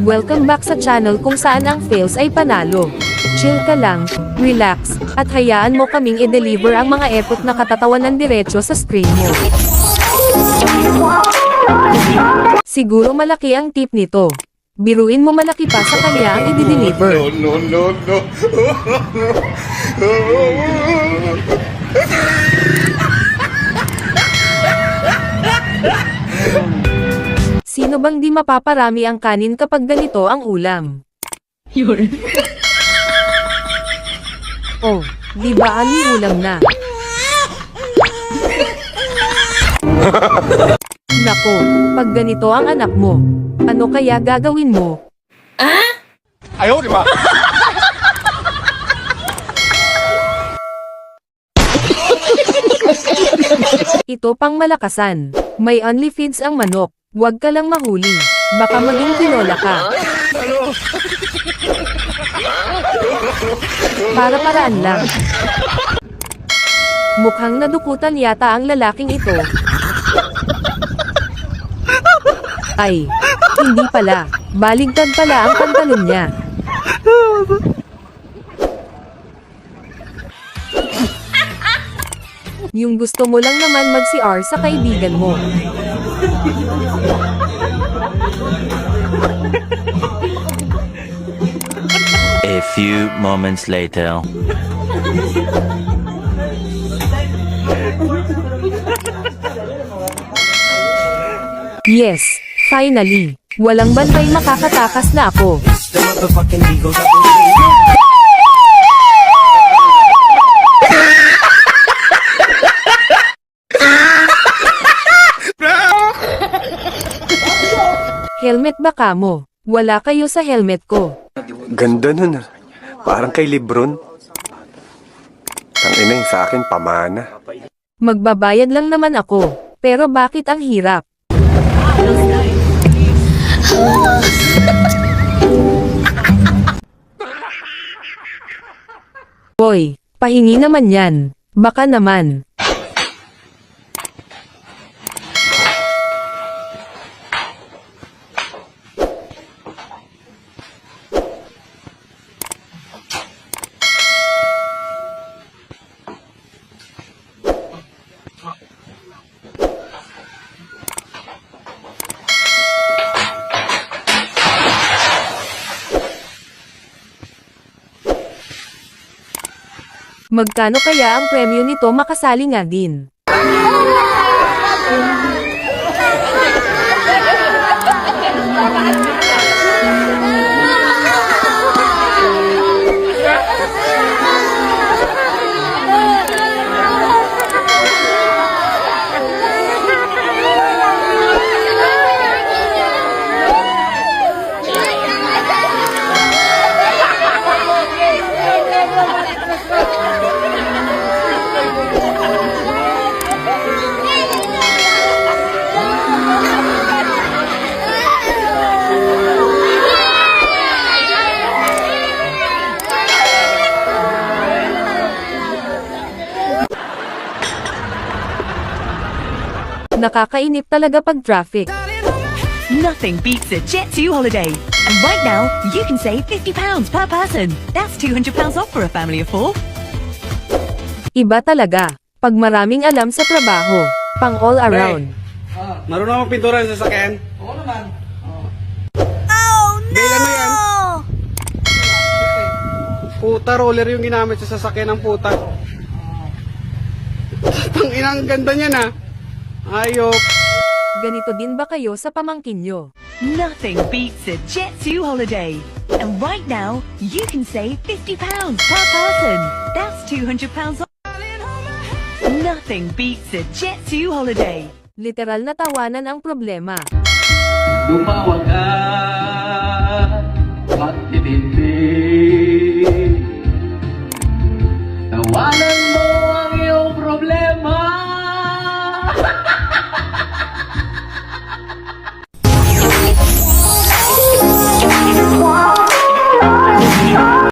Welcome back sa channel kung saan ang fails ay panalo. Chill ka lang, relax, at hayaan mo kaming i-deliver ang mga epic na katatawanan diretso sa screen mo. Siguro malaki ang tip nito. Biruin mo malaki pa sa kanya ang i-deliver. No. Sino bang di mapaparami ang kanin kapag ganito ang ulam? Oh, di ba ani ulam na? Nako, pag ganito ang anak mo, ano kaya gagawin mo? Ayaw, di ba? Ito pang malakasan. May only feeds ang manok. Huwag ka lang mahuli. Baka maging tinola ka. Para-paraan lang. Mukhang nadukutan yata ang lalaking ito. Ay, hindi pala. Baligtad pala ang pantalon niya. Yung gusto mo lang naman mag-CR sa kaibigan mo. A few moments later. Yes, finally. Walang bantay makakatakas na ako. Helmet ba kamo? Wala kayo sa helmet ko. Ganda nun ah. Parang kay Lebron. Tangina yung sa akin, pamana. Magbabayad lang naman ako. Pero bakit ang hirap? Hoy, pahingi naman yan. Baka naman. Magkano kaya ang premyo nito, makasali nga din? Nakakainip talaga pag traffic. Nothing beats a Jet2 holiday. And right now, you can save £50 per person. That's £200 off for a family of 4. Iba talaga. Pag maraming alam sa trabaho. Pang all around. Marunong akong pintura sa sasakyan? Oo naman. Oh no! Ano yan? Puta, roller yung ginamit sa sasakyan ng puta. Tanginang ganda niya na. Ayop. Ganito din ba kayo sa pamangkin nyo? Nothing beats a Jet2 holiday. And right now, you can save £50 per person. That's £200 off. Nothing beats a Jet2 holiday. Literal na tawanan ang problema. Lumawag ka, matitindi.